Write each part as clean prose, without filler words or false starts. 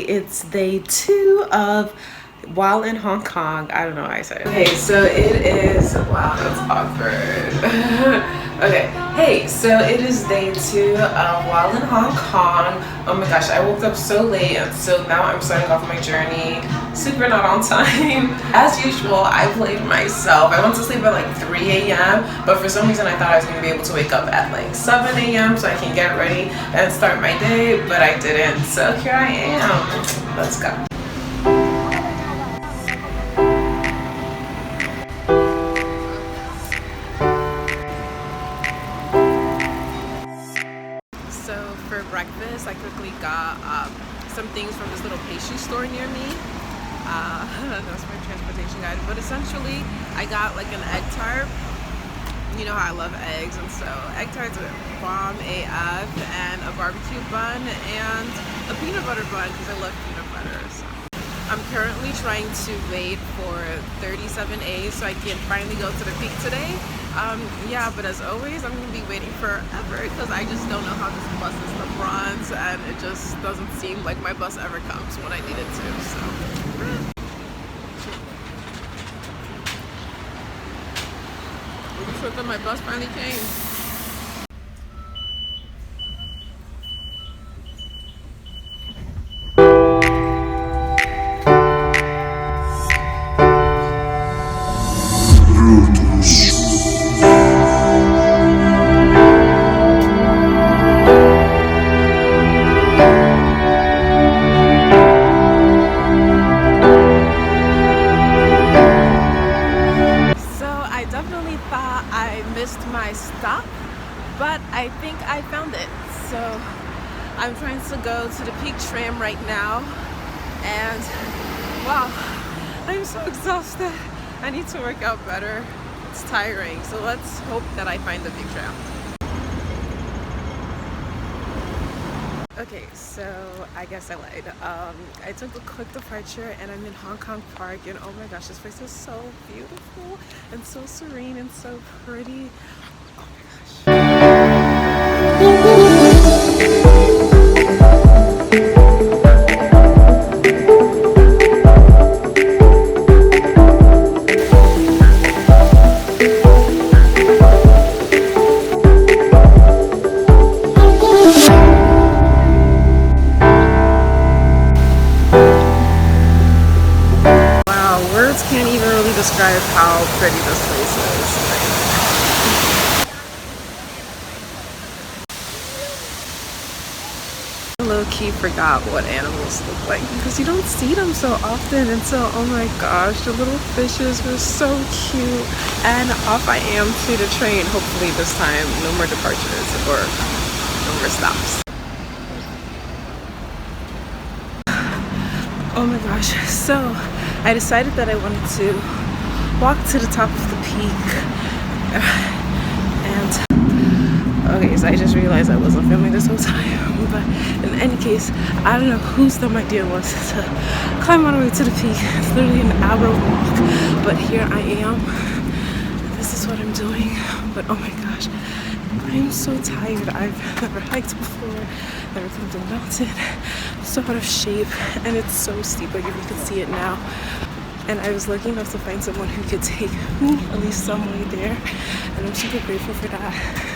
it's day 2 of while in Hong Kong. I don't know why I said it. Okay, so it is, wow, that's awkward. Okay, hey, so it is day 2 of while in Hong Kong. Oh my gosh, I woke up so late, and so now I'm starting off my journey super not on time. As usual, I played myself. I went to sleep at like 3 a.m. but for some reason I thought I was going to be able to wake up at like 7 a.m. so I can get ready and start my day, but I didn't. So here I am. Let's go. So for breakfast, I quickly got some things from this little pastry store near me. That's my transportation guide. But essentially, I got like an egg tart. You know how I love eggs, and so egg tarts are bomb AF, and a barbecue bun and a peanut butter bun because I love peanut butter. So I'm currently trying to wait for 37A so I can finally go to the peak today. Yeah, but as always, I'm gonna be waiting forever because I just don't know how this bus system runs, and it just doesn't seem like my bus ever comes when I need it to. So. So that my bus finally came. My stop, but I think I found it. So I'm trying to go to the peak tram right now, and wow, I'm so exhausted. I need to work out better. It's tiring, so let's hope that I find the peak tram. Okay, so I guess I lied. I took a quick departure and I'm in Hong Kong Park, and oh my gosh, this place is so beautiful and so serene and so pretty. Oh my gosh. Can't even really describe how pretty this place is. I low-key forgot what animals look like because you don't see them so often, and so oh my gosh, the little fishes were so cute. And off I am to the train. Hopefully this time no more departures or no more stops. Oh my gosh, so I decided that I wanted to walk to the top of the peak, and okay, so I just realized I wasn't filming this whole time, but in any case, I don't know whose dumb idea was to climb all the way to the peak. It's literally an hour walk, but here I am. This is what I'm doing, but oh my gosh, I'm so tired. I've never hiked before, never climbed a mountain. I'm so out of shape, and it's so steep, like if you can see it now. And I was lucky enough to find someone who could take me at least some way there, and I'm super grateful for that.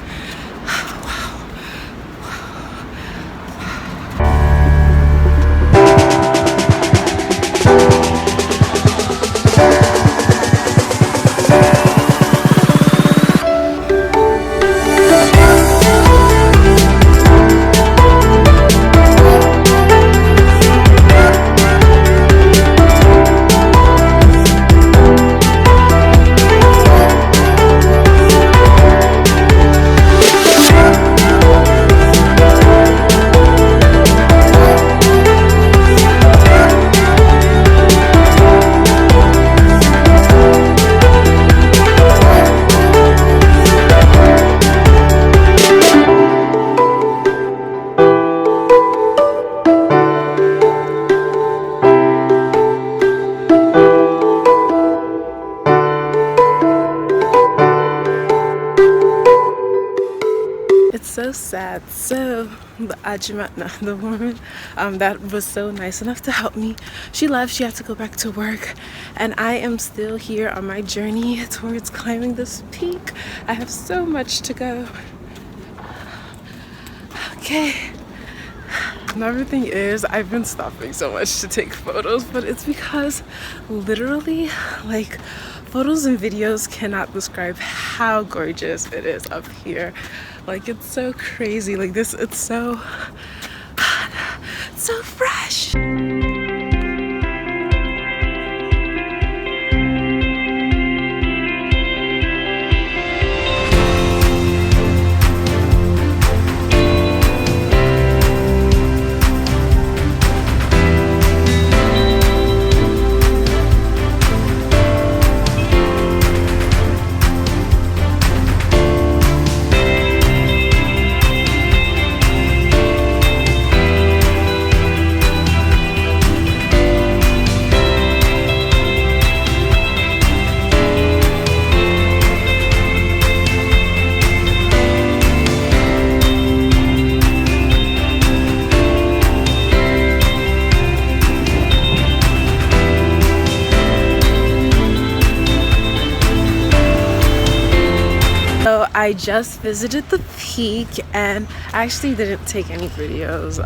sad. So the Ajima, no, the woman that was so nice enough to help me, she left. She had to go back to work, and I am still here on my journey towards climbing this peak. I have so much to go. Okay. Another thing is, I've been stopping so much to take photos, but it's because literally, like, photos and videos cannot describe how gorgeous it is up here. Like, it's so crazy. Like this, it's so fresh. I just visited the peak, and I actually didn't take any videos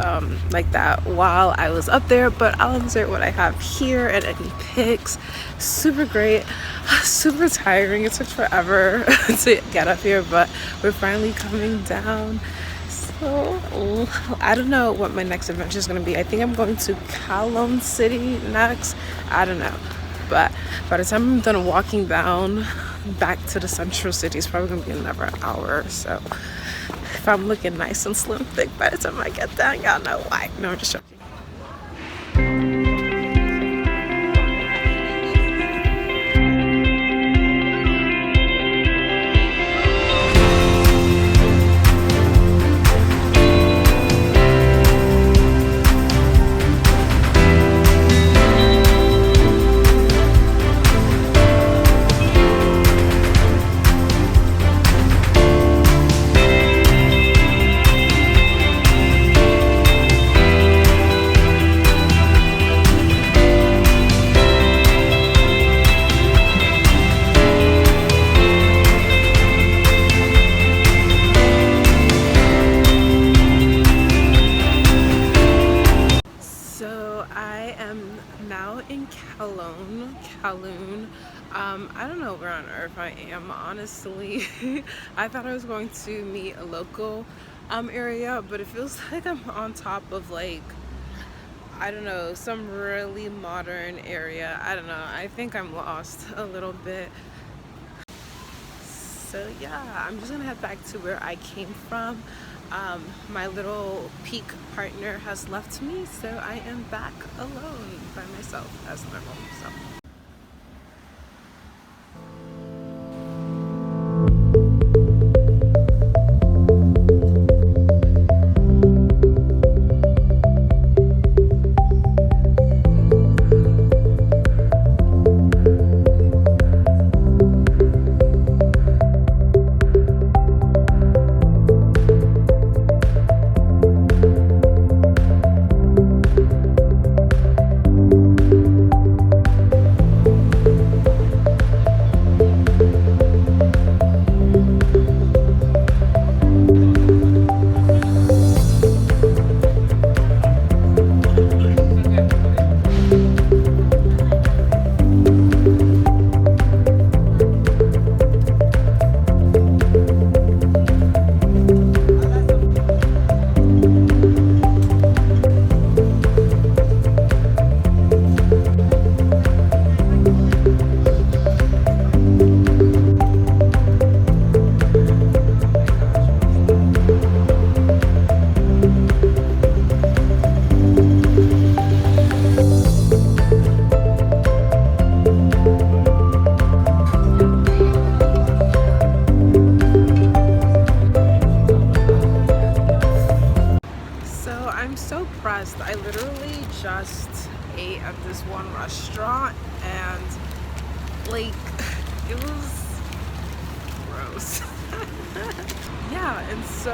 like that while I was up there, but I'll insert what I have here and any pics. Super great, super tiring. It took forever to get up here, but we're finally coming down. So I don't know what my next adventure is going to be. I think I'm going to Kowloon City next. I don't know, but by the time I'm done walking down back to the central city, it's probably gonna be another hour or so. If I'm looking nice and slim thick by the time I get down, y'all know why. No, I'm just joking. Kowloon. I don't know where on earth I am, honestly. I thought I was going to meet a local area, but it feels like I'm on top of, like, I don't know, some really modern area. I don't know, I think I'm lost a little bit. So yeah, I'm just gonna head back to where I came from. My little peak partner has left me, so I am back alone by myself as normal. So I literally just ate at this one restaurant, and like it was gross. Yeah, and so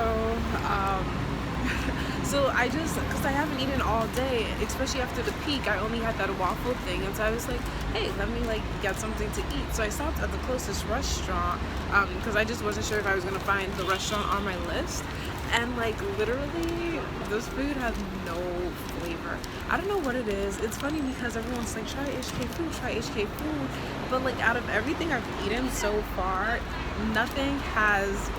So I just, because I haven't eaten all day, especially after the peak, I only had that waffle thing, and so I was like, hey, let me like get something to eat. So I stopped at the closest restaurant because I just wasn't sure if I was gonna find the restaurant on my list. And like literally, this food has no flavor. I don't know what it is. It's funny because everyone's like, try try HK food. But like out of everything I've eaten so far, nothing has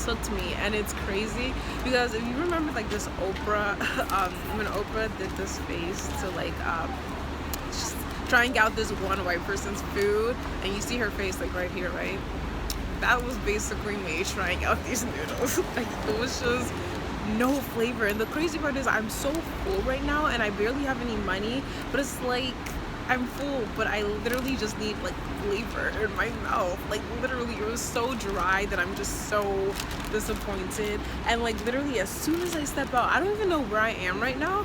hooked me. And it's crazy because if you remember like this Oprah, when Oprah did this face to like just trying out this one white person's food, and you see her face like right here, right? That was basically me trying out these noodles. Like it was just no flavor. And the crazy part is I'm so full right now and I barely have any money, but it's like I'm full, but I literally just need like flavor in my mouth. Like literally it was so dry that I'm just so disappointed. And like literally as soon as I step out, I don't even know where I am right now.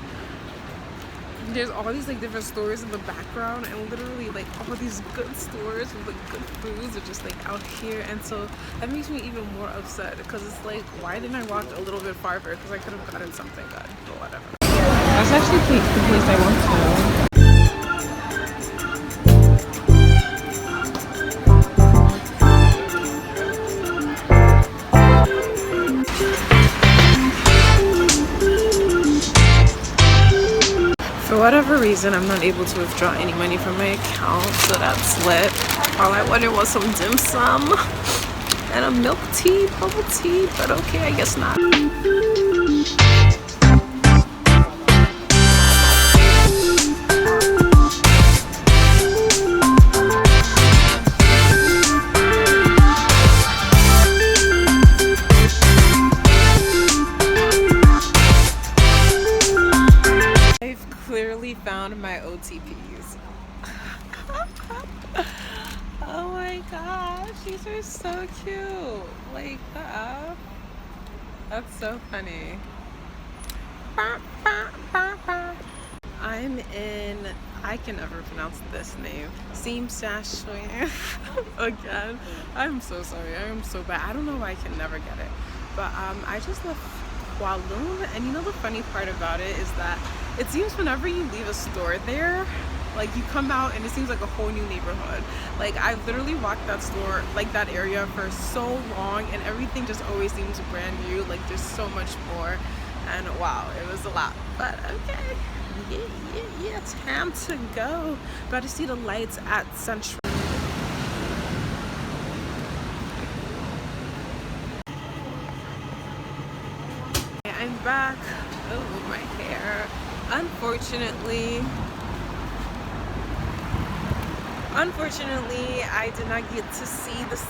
There's all these like different stores in the background, and literally like all these good stores with like good foods are just like out here. And so that makes me even more upset because it's like, why didn't I walk a little bit farther? Because I could have gotten something good, but whatever. That's actually the place I want to. For whatever reason, I'm not able to withdraw any money from my account, so that's lit. All I wanted was some dim sum and a milk tea, bubble tea, but okay, I guess not. Clearly found my OTPs. Oh my gosh, these are so cute. Like that's so funny. I'm in, I can never pronounce this name, Seam Sash again. I'm so sorry, I am so bad. I don't know why I can never get it, but I just left Walloon, and you know the funny part about it is that it seems whenever you leave a store there, like you come out and it seems like a whole new neighborhood. Like I've literally walked that store, like that area for so long, and everything just always seems brand new. Like there's so much more, and wow, it was a lot, but okay. Yeah, time to go. About to see the lights at Central. I'm back. Oh, my hair. Unfortunately, I did not get to see this.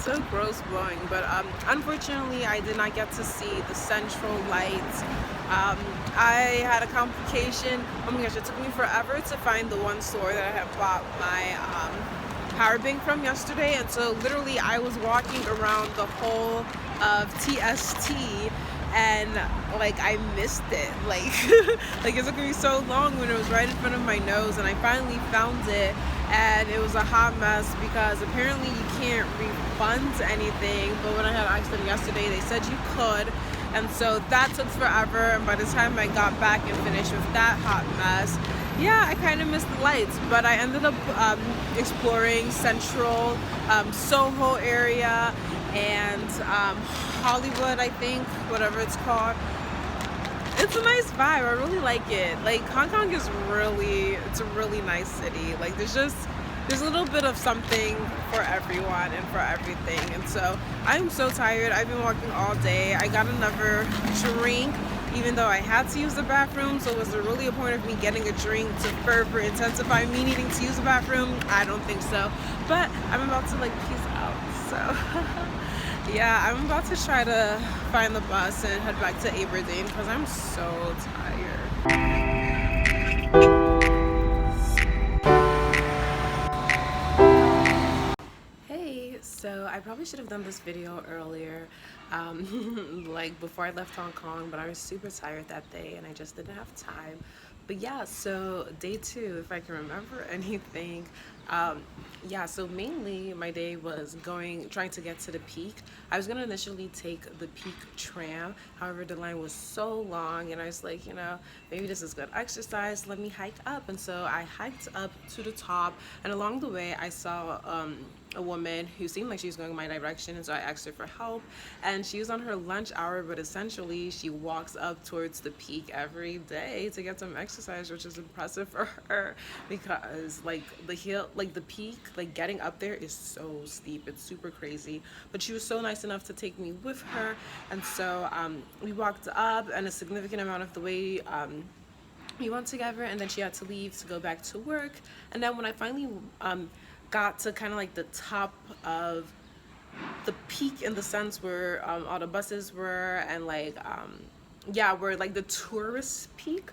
So gross blowing, but unfortunately I did not get to see the central lights. I had a complication. Oh my gosh, it took me forever to find the one store that I had bought my power bank from yesterday, and so literally I was walking around the whole of TST and like I missed it. Like like it took me so long when it was right in front of my nose, and I finally found it, and it was a hot mess because apparently you can't refund anything, but when I had asked them yesterday they said you could, and so that took forever. And by the time I got back and finished with that hot mess, yeah, I kind of missed the lights, but I ended up exploring Central, Soho area, and Hollywood, I think, whatever it's called. It's a nice vibe. I really like it. Like Hong Kong is it's a really nice city. Like there's a little bit of something for everyone and for everything. And so I'm so tired. I've been walking all day. I got another drink, even though I had to use the bathroom. So was there really a point of me getting a drink to further intensify me needing to use the bathroom? I don't think so. But I'm about to like peace out. So yeah, I'm about to try to find the bus and head back to Aberdeen because I'm so tired. Hey, so I probably should have done this video earlier, like before I left Hong Kong, but I was super tired that day and I just didn't have time. But yeah, so day two, if I can remember anything, um, yeah, so mainly my day was trying to get to the peak. I was gonna initially take the peak tram. However, the line was so long, and I was like, maybe this is good exercise. Let me hike up. And so I hiked up to the top, and along the way, I saw a woman who seemed like she was going in my direction, and so I asked her for help. And she was on her lunch hour, but essentially she walks up towards the peak every day to get some exercise, which is impressive for her because like the peak, like getting up there is so steep. It's super crazy. But she was so nice enough to take me with her, and so we walked up, and a significant amount of the way. We went together, and then she had to leave to go back to work. And then when I finally got to kind of like the top of the peak, in the sense where all the buses were, and yeah, where like the tourist peak,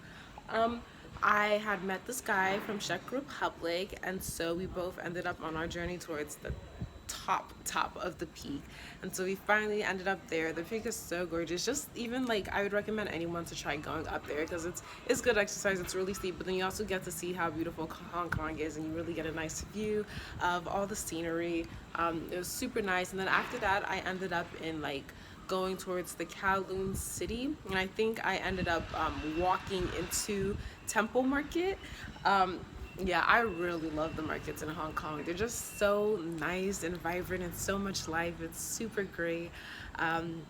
um, I had met this guy from Czech Republic, and so we both ended up on our journey towards the top of the peak. And so we finally ended up there. The peak is so gorgeous. Just even like, I would recommend anyone to try going up there because it's good exercise. It's really steep, but then you also get to see how beautiful Hong Kong is, and you really get a nice view of all the scenery. It was super nice. And then after that, I ended up in like going towards the Kowloon city, and I think I ended up walking into Temple Market. Yeah, I really love the markets in Hong Kong. They're just so nice and vibrant and so much life. It's super great. Um,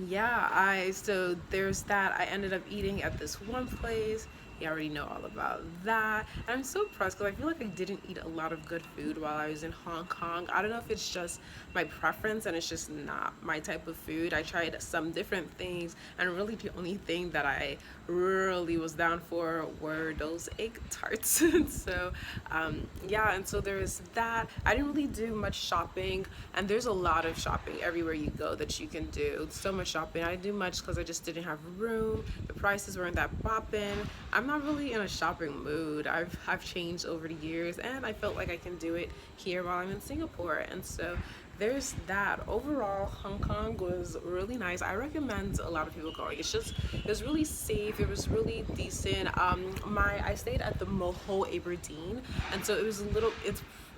yeah, so there's that. I ended up eating at this one place. You already know all about that. And I'm so impressed because I feel like I didn't eat a lot of good food while I was in Hong Kong. I don't know if it's just my preference and it's just not my type of food. I tried some different things, and really the only thing that I really was down for were those egg tarts. So yeah, and so there's that. I didn't really do much shopping, and there's a lot of shopping everywhere you go that you can do. So much shopping. I didn't do much because I just didn't have room. The prices weren't that popping. I'm not really in a shopping mood. I've changed over the years, and I felt like I can do it here while I'm in Singapore. And so there's that. Overall, Hong Kong was really nice. I recommend a lot of people going. It was really safe. It was really decent. I stayed at the Moho Aberdeen, and so it was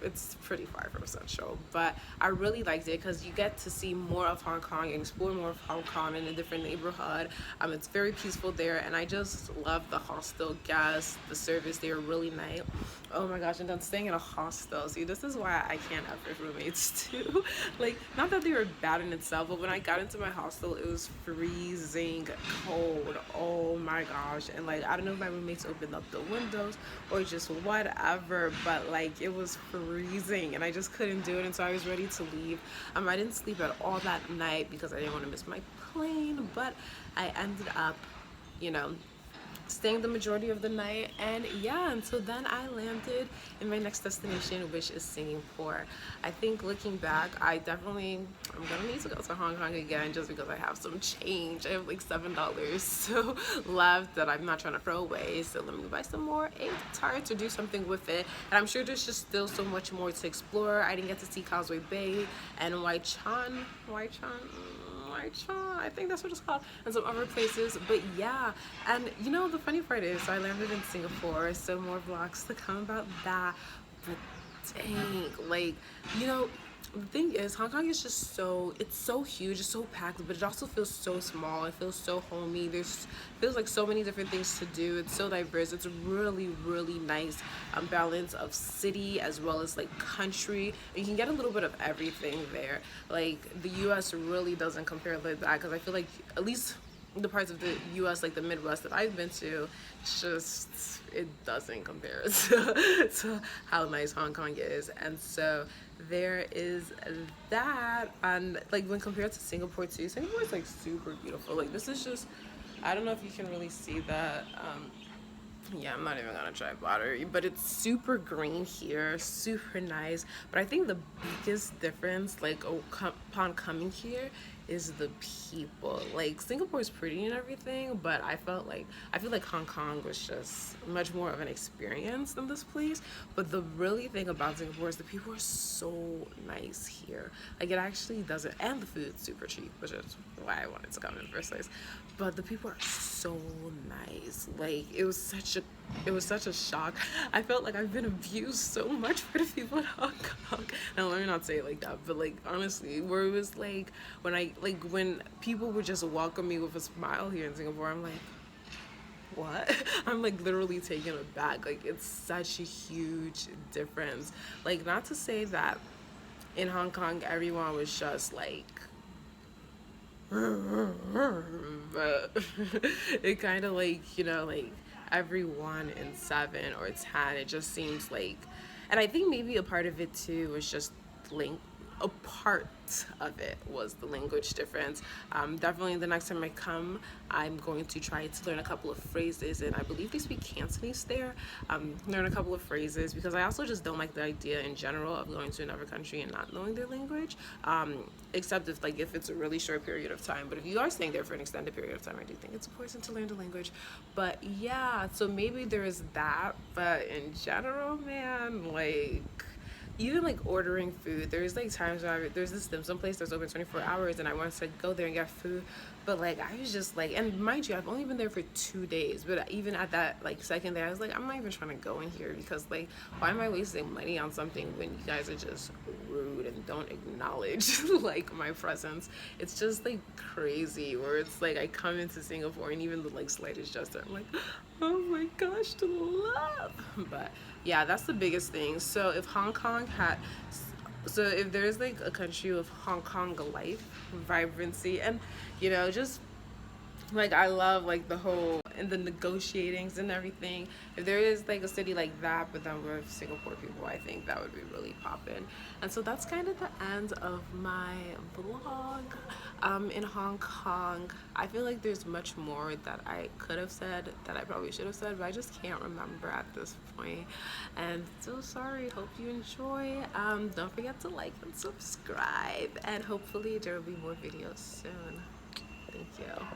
it's pretty far from Central, but I really liked it because you get to see more of Hong Kong and explore more of Hong Kong in a different neighborhood. It's very peaceful there, and I just love the hostel guests, the service. They were really nice. Oh my gosh, and then staying in a hostel. See, this is why I can't have with roommates too. Like, not that they were bad in itself, but when I got into my hostel, it was freezing cold. Oh my gosh. And like, I don't know if my roommates opened up the windows or just whatever, but like, it was freezing and I just couldn't do it. And so I was ready to leave. I didn't sleep at all that night because I didn't want to miss my plane, but I ended up, you know, staying the majority of the night. And yeah, and so then I landed in my next destination, which is Singapore. I think looking back, I'm gonna need to go to Hong Kong again just because I have some change. I have like $7 so left that I'm not trying to throw away. So let me buy some more egg tarts or do something with it. And I'm sure there's just still so much more to explore. I didn't get to see Causeway Bay and I think that's what it's called, and some other places. But yeah, and you know, the funny part is, so I landed in Singapore, so more vlogs to come about that. But dang, like, you know, the thing is, Hong Kong is just it's so huge, it's so packed, but it also feels so small. It feels so homey. Feels like so many different things to do. It's so diverse. It's a really, really nice balance of city as well as like country. You can get a little bit of everything there. Like, the US really doesn't compare like that, because I feel like, at least the parts of the US, like the Midwest that I've been to, it doesn't compare to how nice Hong Kong is. And so there is that. And like, when compared to Singapore too, Singapore is like super beautiful. Like, this is just, I don't know if you can really see that. Yeah, I'm not even gonna try water, but it's super green here, super nice. But I think the biggest difference, like, upon coming here, is the people. Like Singapore is pretty and everything, but I feel like Hong Kong was just much more of an experience than this place. But the really thing about Singapore is the people are so nice here. Like it actually doesn't, and the food's super cheap, which is why I wanted to come in the first place. But the people are so nice. Like it was such a shock. I felt like I've been abused so much for the people in Hong Kong. Now let me not say it like that, but like honestly, where it was like when people would just welcome me with a smile here in Singapore, I'm like, what? I'm like literally taken aback. Like it's such a huge difference. Like not to say that in Hong Kong everyone was just like but it kind of like, you know, like every 1 in 7 or 10, it just seems like, and I think maybe a part of it too was just link a part of it was the language difference. Definitely the next time I come, I'm going to try to learn a couple of phrases, and I believe they speak Cantonese there. Learn a couple of phrases because I also just don't like the idea in general of going to another country and not knowing their language, except if it's a really short period of time. But if you are staying there for an extended period of time, I do think it's important to learn the language. But yeah, so maybe there is that, but in general, man, like even like ordering food, there's like times where there's this dim sum place that's open 24 hours and I wanted to go there and get food, but like I was just like, and mind you, I've only been there for 2 days, but even at that like second day I was like, I'm not even trying to go in here because like why am I wasting money on something when you guys are just rude and don't acknowledge like my presence. It's just like crazy where it's like I come into Singapore and even the like slightest gesture I'm like, oh my gosh, the love. But yeah, that's the biggest thing. So if there's like a country with Hong Kong life, vibrancy, and you know, just like I love like the whole and the negotiatings and everything. If there is like a city like that, but then with Singapore people, I think that would be really poppin'. And so that's kind of the end of my vlog in Hong Kong. I feel like there's much more that I could have said that I probably should have said, but I just can't remember at this point. And so sorry. Hope you enjoy. Don't forget to like and subscribe, and hopefully there will be more videos soon. Thank you.